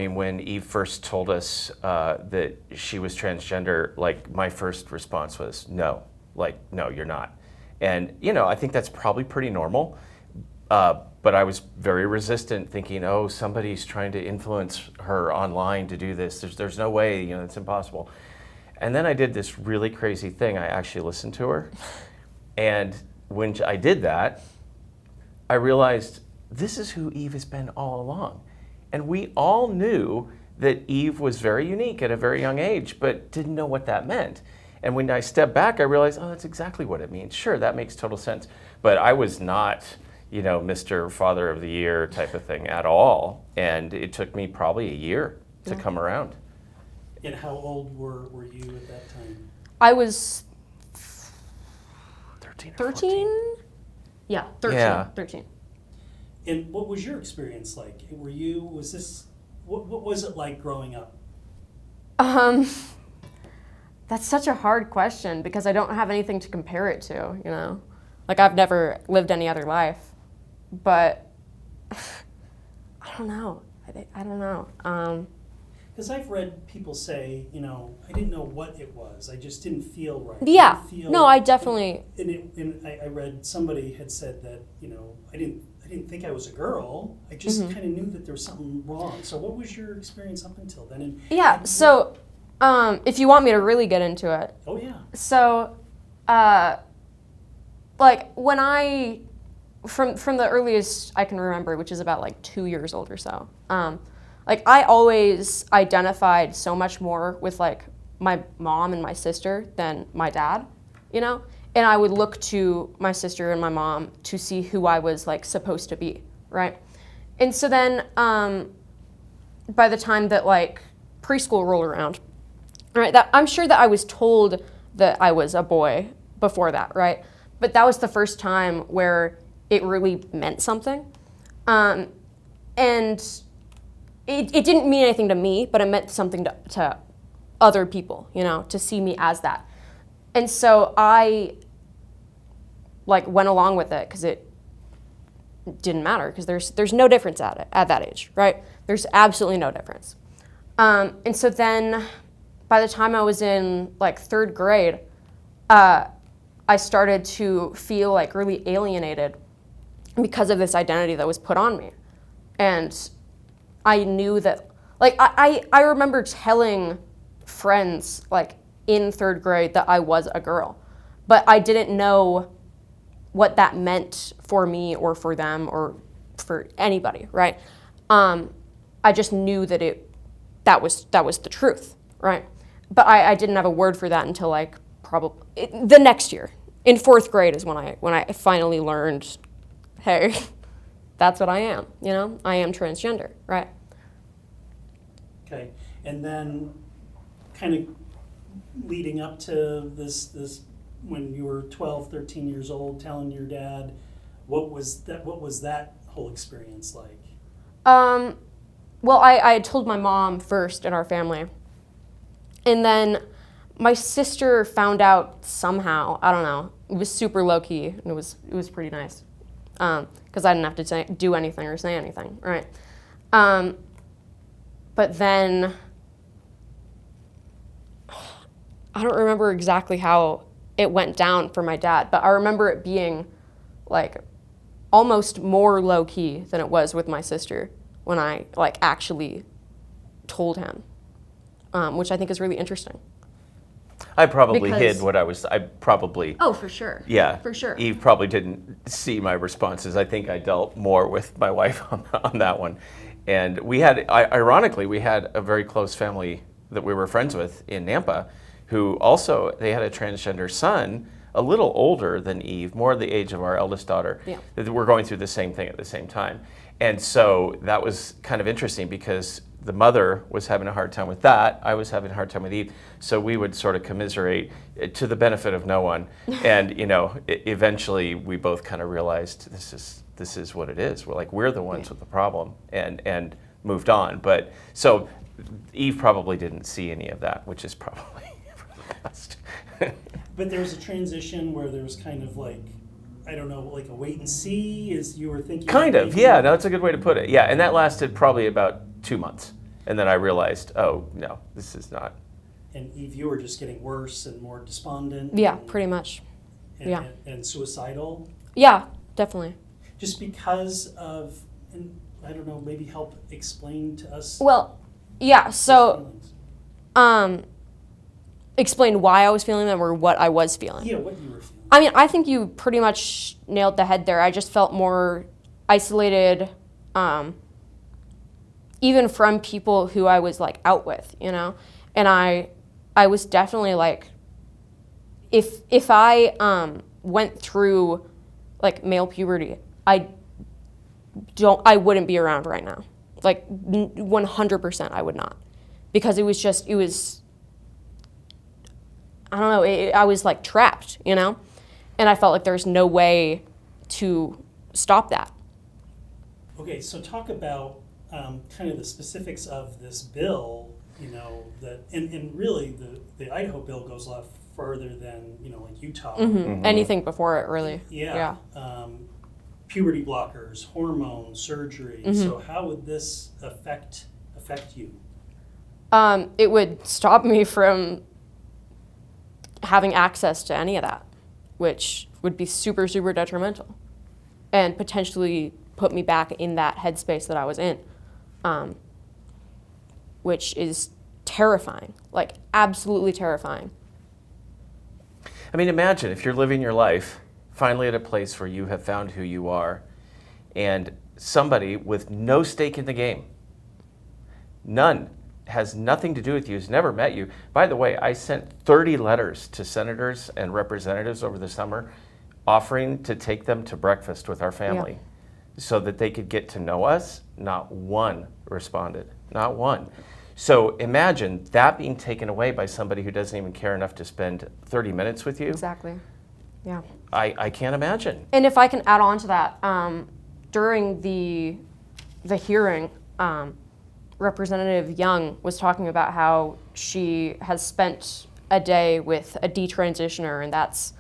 mean, when Eve first told us that she was transgender, like my first response was no, like no, you're not. And I think that's probably pretty normal. But I was very resistant, thinking, oh, somebody's trying to influence her online to do this. There's no way, it's impossible. And then I did this really crazy thing. I actually listened to her. And when I did that, I realized this is who Eve has been all along. And we all knew that Eve was very unique at a very young age, but didn't know what that meant. And when I stepped back, I realized, oh, that's exactly what it means. Sure, that makes total sense. But I was not, Mr. Father of the Year type of thing at all. And it took me probably a year to come around. And how old were you at that time? I was 13 or 13? 14. Yeah, 13. Yeah. 13. And what was your experience like? What was it like growing up? That's such a hard question because I don't have anything to compare it to, Like I've never lived any other life. But I don't know. I don't know. Because I've read people say, I didn't know what it was. I just didn't feel right. Yeah. No, I definitely. And I read somebody had said that, I didn't think I was a girl. I just kind of knew that there was something wrong. So what was your experience up until then? So if you want me to really get into it. Oh, yeah. So, like when from the earliest I can remember, which is about like 2 years old or so, like I always identified so much more with like my mom and my sister than my dad, And I would look to my sister and my mom to see who I was like supposed to be, right? And so then by the time that like preschool rolled around, right, that I'm sure that I was told that I was a boy before that, right? But that was the first time where it really meant something. And it didn't mean anything to me, but it meant something to other people, to see me as that. And so I like went along with it because it didn't matter because there's no difference at that age, right? There's absolutely no difference. And so then by the time I was in like 3rd grade, I started to feel like really alienated because of this identity that was put on me. And I knew that, like, I remember telling friends like in 3rd grade that I was a girl, but I didn't know what that meant for me or for them or for anybody, right? I just knew that that was the truth, right? But I didn't have a word for that until like probably the next year. In 4th grade is when I finally learned, hey, that's what I am, I am transgender, right? Okay, and then kind of leading up to this when you were 12, 13 years old, telling your dad, what was that whole experience like? Well, I had told my mom first in our family. And then my sister found out somehow. I don't know. It was super low key, and it was pretty nice because I didn't have to do anything or say anything, right? But then I don't remember exactly how it went down for my dad, but I remember it being like almost more low key than it was with my sister when I like actually told him, which I think is really interesting. I probably hid what Oh, for sure. Yeah. For sure. Eve probably didn't see my responses. I think I dealt more with my wife on that one. And ironically, we had a very close family that we were friends with in Nampa who also, they had a transgender son, a little older than Eve, more the age of our eldest daughter. Yeah. That were going through the same thing at the same time. And so that was kind of interesting because the mother was having a hard time with that. I was having a hard time with Eve. So we would sort of commiserate to the benefit of no one. And, eventually we both kind of realized this is what it is. We're the ones with the problem and moved on. But so Eve probably didn't see any of that, which is probably for the best. But there was a transition where there was kind of like, I don't know, like a wait and see as you were thinking? Kind of, yeah. No, that's a good way to put it. Yeah, and that lasted probably about 2 months. And then I realized, oh, no, this is not. And Eve, you were just getting worse and more despondent. Yeah, pretty much. Yeah. And suicidal. Yeah, definitely. Just because of, and I don't know, maybe help explain to us. Well, yeah, those so feelings. explain why I was feeling them or what I was feeling. Yeah, what you were feeling. I mean, I think you pretty much nailed the head there. I just felt more isolated, even from people who I was like out with, you know? And I was definitely like, if I went through like male puberty, I wouldn't be around right now. Like 100% I would not. Because it was, I don't know, I was like trapped, you know? And I felt like there's no way to stop that. Okay, so talk about kind of the specifics of this bill, you know, that, and really the Idaho bill goes a lot further than, you know, like Utah. Anything before it, really. Yeah. Puberty blockers, hormone surgery. So how would this affect you? It would stop me from having access to any of that, which would be super, super detrimental and potentially put me back in that headspace that I was in, which is terrifying, like absolutely terrifying. I mean, imagine if you're living your life finally at a place where you have found who you are, and somebody with no stake in the game, none, has nothing to do with you, has never met you. By the way, I sent 30 letters to senators and representatives over the summer offering to take them to breakfast with our family so that they could get to know us. Not one responded, not one. So imagine that being taken away by somebody who doesn't even care enough to spend 30 minutes with you. Exactly. Yeah. I can't imagine. And if I can add on to that, during the hearing, Representative Young was talking about how she has spent a day with a detransitioner, and that's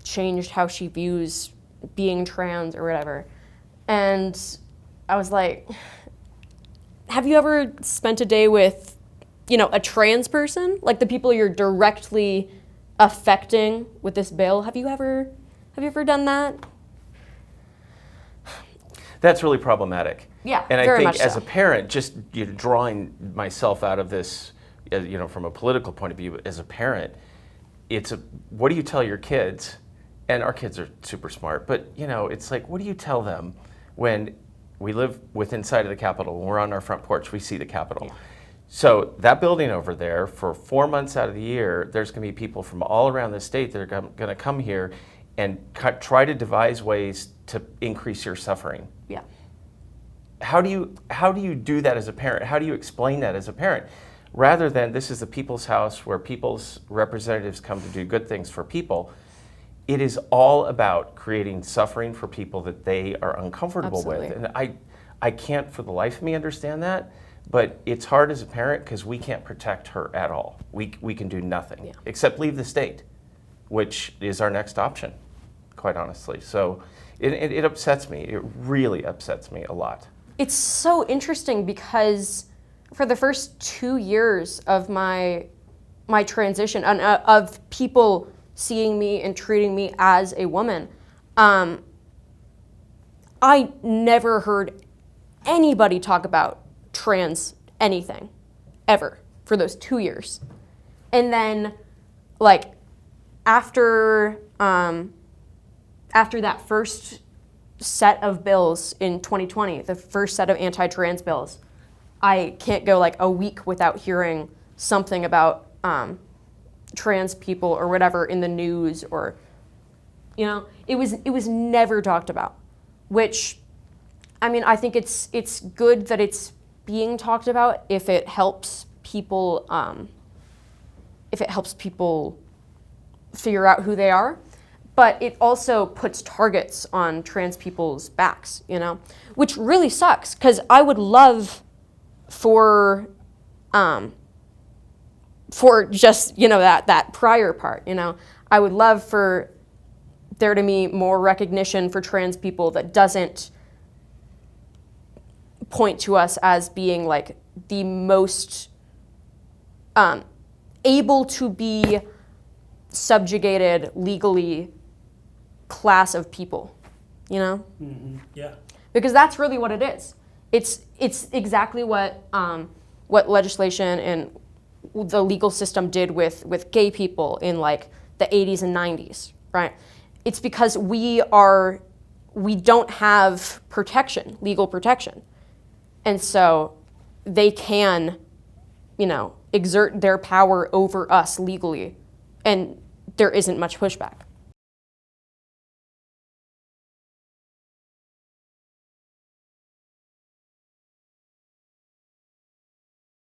changed how she views being trans or whatever. And I was like, have you ever spent a day with, you know, a trans person? Like the people you're directly affecting with this bill? Have you ever done that? That's really problematic. Yeah, and I very think much as so. a parent, just drawing myself out of this, from a political point of view, as a parent, what do you tell your kids? And our kids are super smart, but it's like, what do you tell them when we live inside of the Capitol? When we're on our front porch, we see the Capitol. Yeah. So that building over there, for 4 months out of the year, there's going to be people from all around the state that are going to come here and try to devise ways to increase your suffering. Yeah. How do you do that as a parent? How do you explain that as a parent? Rather than this is the people's house where people's representatives come to do good things for people, it is all about creating suffering for people that they are uncomfortable Absolutely. with. And I can't for the life of me understand that, but it's hard as a parent because we can't protect her at all. We can do nothing except leave the state, which is our next option, quite honestly. So it upsets me. It really upsets me a lot. It's so interesting because for the first 2 years of my transition and of people seeing me and treating me as a woman, I never heard anybody talk about trans anything ever for those 2 years. And then like after that first set of bills in 2020, the first set of anti-trans bills, I can't go like a week without hearing something about trans people or whatever in the news, or it was never talked about, which I mean, I think it's good that it's being talked about if it helps people figure out who they are. But it also puts targets on trans people's backs, which really sucks, because I would love for just, that prior part, I would love for there to be more recognition for trans people that doesn't point to us as being like the most able to be subjugated legally class of people, you know? Mm-hmm. Yeah. Because that's really what it is. It's exactly what legislation and the legal system did with gay people in like the 80s and 90s, right? It's because we don't have protection, legal protection. And so they can, exert their power over us legally, and there isn't much pushback.